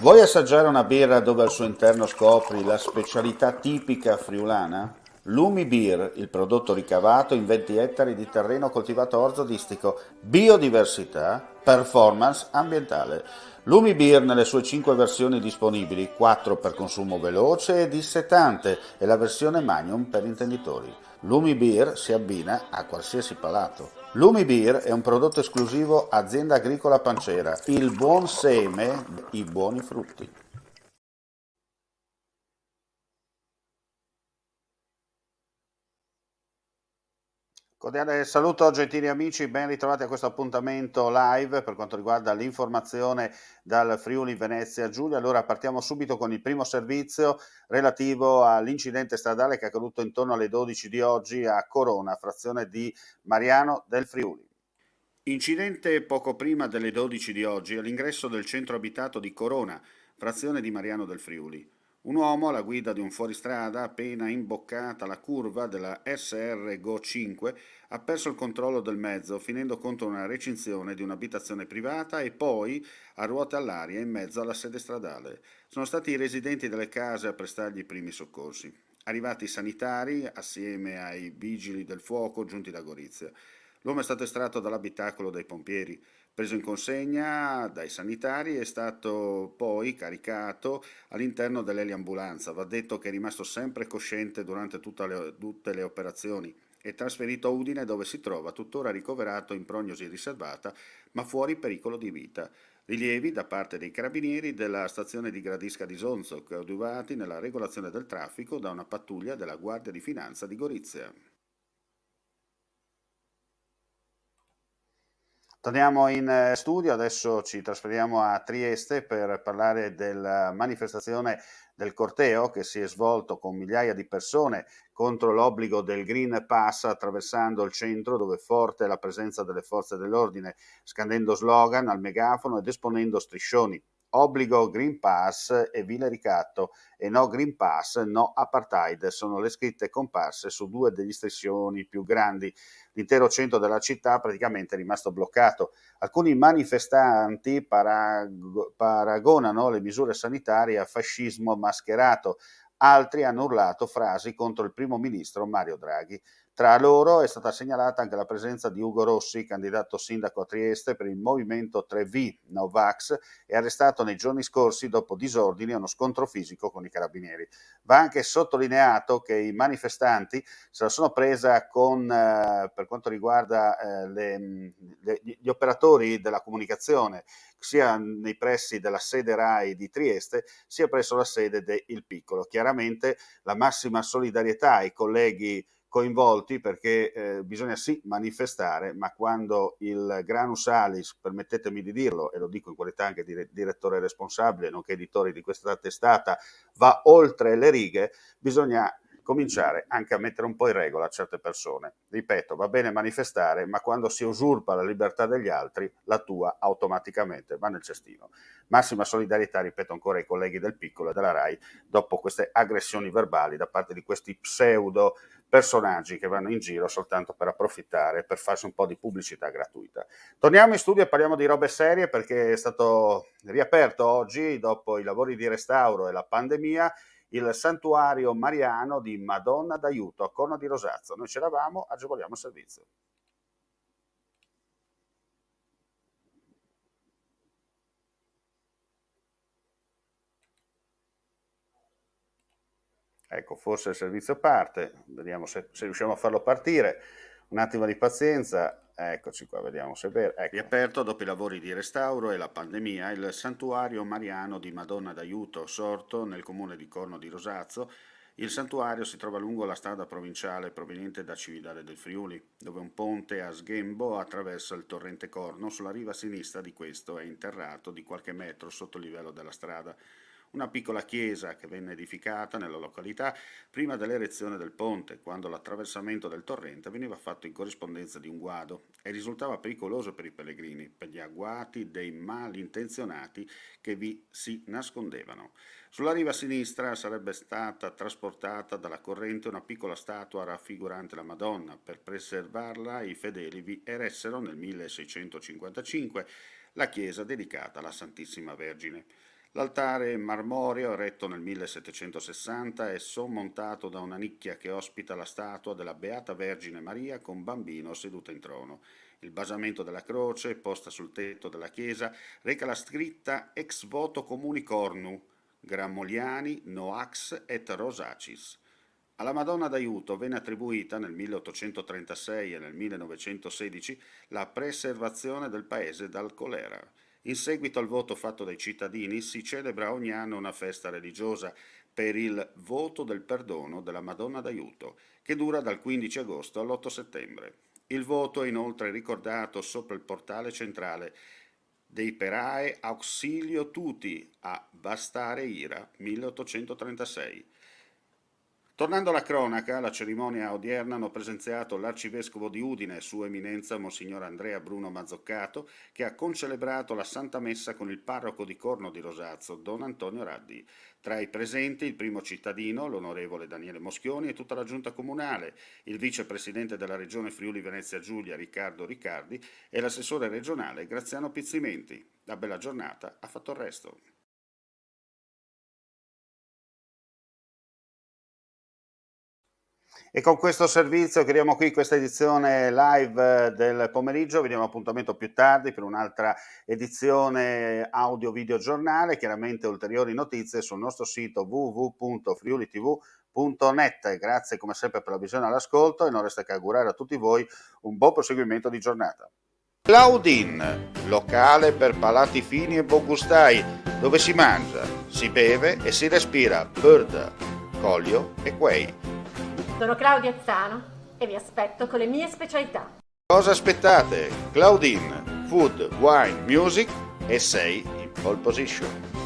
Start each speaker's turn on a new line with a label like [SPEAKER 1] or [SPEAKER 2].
[SPEAKER 1] Vuoi assaggiare una birra dove al suo interno scopri la specialità tipica friulana? Lumi Beer, il prodotto ricavato in 20 ettari di terreno coltivato orzodistico, biodiversità, performance ambientale. Lumi Beer nelle sue 5 versioni disponibili, 4 per consumo veloce e dissetante e la versione Magnum per intenditori. Lumi Beer si abbina a qualsiasi palato. Lumi Beer è un prodotto esclusivo Azienda Agricola Pancera, il buon seme, i buoni frutti. Cordiale saluto gentili amici, ben ritrovati a questo appuntamento live per quanto riguarda l'informazione dal Friuli Venezia Giulia. Allora partiamo subito con il primo servizio relativo all'incidente stradale che è accaduto intorno alle 12 di oggi a Corona, frazione di Mariano del Friuli. Incidente poco prima delle 12 di oggi all'ingresso del centro abitato di Corona, frazione di Mariano del Friuli. Un uomo alla guida di un fuoristrada, appena imboccata la curva della SR Go 5, ha perso il controllo del mezzo, finendo contro una recinzione di un'abitazione privata e poi a ruote all'aria in mezzo alla sede stradale. Sono stati i residenti delle case a prestargli i primi soccorsi. Arrivati i sanitari, assieme ai vigili del fuoco giunti da Gorizia. L'uomo è stato estratto dall'abitacolo dai pompieri, preso in consegna dai sanitari e è stato poi caricato all'interno dell'eliambulanza. Va detto che è rimasto sempre cosciente durante tutte le operazioni e trasferito a Udine dove si trova tuttora ricoverato in prognosi riservata ma fuori pericolo di vita. Rilievi da parte dei carabinieri della stazione di Gradisca di Sonzo, coadiuvati nella regolazione del traffico da una pattuglia della Guardia di Finanza di Gorizia. Torniamo in studio, adesso ci trasferiamo a Trieste per parlare della manifestazione del corteo che si è svolto con migliaia di persone contro l'obbligo del Green Pass attraversando il centro dove è forte la presenza delle forze dell'ordine, scandendo slogan al megafono ed esponendo striscioni. Obbligo Green Pass e vile ricatto e no Green Pass, no Apartheid sono le scritte comparse su due degli striscioni più grandi. L'intero centro della città praticamente è rimasto bloccato. Alcuni manifestanti paragonano le misure sanitarie a fascismo mascherato, altri hanno urlato frasi contro il primo ministro Mario Draghi. Tra loro è stata segnalata anche la presenza di Ugo Rossi, candidato sindaco a Trieste per il movimento 3V Novax e arrestato nei giorni scorsi dopo disordini e uno scontro fisico con i carabinieri. Va anche sottolineato che i manifestanti se la sono presa con, per quanto riguarda gli operatori della comunicazione, sia nei pressi della sede RAI di Trieste, sia presso la sede del Piccolo. Chiaramente la massima solidarietà ai colleghi coinvolti perché bisogna sì manifestare, ma quando il granus salis, permettetemi di dirlo, e lo dico in qualità anche di direttore responsabile, nonché editore di questa testata, va oltre le righe, bisogna cominciare anche a mettere un po' in regola certe persone. Ripeto, va bene manifestare, ma quando si usurpa la libertà degli altri, la tua automaticamente va nel cestino. Massima solidarietà, ripeto ancora, ai colleghi del Piccolo e della RAI dopo queste aggressioni verbali da parte di questi pseudo personaggi che vanno in giro soltanto per approfittare, per farsi un po' di pubblicità gratuita. Torniamo in studio e parliamo di robe serie perché è stato riaperto oggi, dopo i lavori di restauro e la pandemia, il santuario mariano di Madonna d'Aiuto a Corno di Rosazzo. Noi c'eravamo, agevoliamo il servizio. Ecco, forse il servizio parte, vediamo se riusciamo a farlo partire. Un attimo di pazienza, eccoci qua, vediamo se è vero. Ecco. Riaperto dopo i lavori di restauro e la pandemia, il santuario mariano di Madonna d'Aiuto, sorto nel comune di Corno di Rosazzo. Il santuario si trova lungo la strada provinciale proveniente da Cividale del Friuli, dove un ponte a sghembo attraversa il torrente Corno. Sulla riva sinistra di questo è interrato di qualche metro sotto il livello della strada una piccola chiesa che venne edificata nella località prima dell'erezione del ponte, quando l'attraversamento del torrente veniva fatto in corrispondenza di un guado e risultava pericoloso per i pellegrini, per gli agguati dei malintenzionati che vi si nascondevano. Sulla riva sinistra sarebbe stata trasportata dalla corrente una piccola statua raffigurante la Madonna. Per preservarla i fedeli vi eressero nel 1655 la chiesa dedicata alla Santissima Vergine. L'altare marmoreo, eretto nel 1760, è sormontato da una nicchia che ospita la statua della Beata Vergine Maria con bambino seduta in trono. Il basamento della croce, posta sul tetto della chiesa, reca la scritta Ex voto comuni cornu, Grammoliani noax et rosacis. Alla Madonna d'Aiuto venne attribuita nel 1836 e nel 1916 la preservazione del paese dal colera. In seguito al voto fatto dai cittadini si celebra ogni anno una festa religiosa per il voto del perdono della Madonna d'Aiuto, che dura dal 15 agosto all'8 settembre. Il voto è inoltre ricordato sopra il portale centrale dei Perae Auxilio Tuti a Bastare Ira 1836. Tornando alla cronaca, alla cerimonia odierna hanno presenziato l'arcivescovo di Udine, Sua Eminenza Monsignor Andrea Bruno Mazzoccato, che ha concelebrato la Santa Messa con il parroco di Corno di Rosazzo, Don Antonio Raddi. Tra i presenti il primo cittadino, l'onorevole Daniele Moschioni, e tutta la giunta comunale, il vicepresidente della regione Friuli Venezia Giulia Riccardo Riccardi e l'assessore regionale Graziano Pizzimenti. La bella giornata ha fatto il resto. E con questo servizio chiudiamo qui questa edizione live del pomeriggio, vi diamo appuntamento più tardi per un'altra edizione audio-video giornale, chiaramente ulteriori notizie sul nostro sito www.friulitv.net. Grazie come sempre per la visione e l'ascolto e non resta che augurare a tutti voi un buon proseguimento di giornata. Claudin, locale per palati fini e buongustai, dove si mangia, si beve e si respira bird, colio e quei.
[SPEAKER 2] Sono Claudia Azzano e vi aspetto con le mie specialità.
[SPEAKER 1] Cosa aspettate? Claudin, food, wine, music e sei in pole position.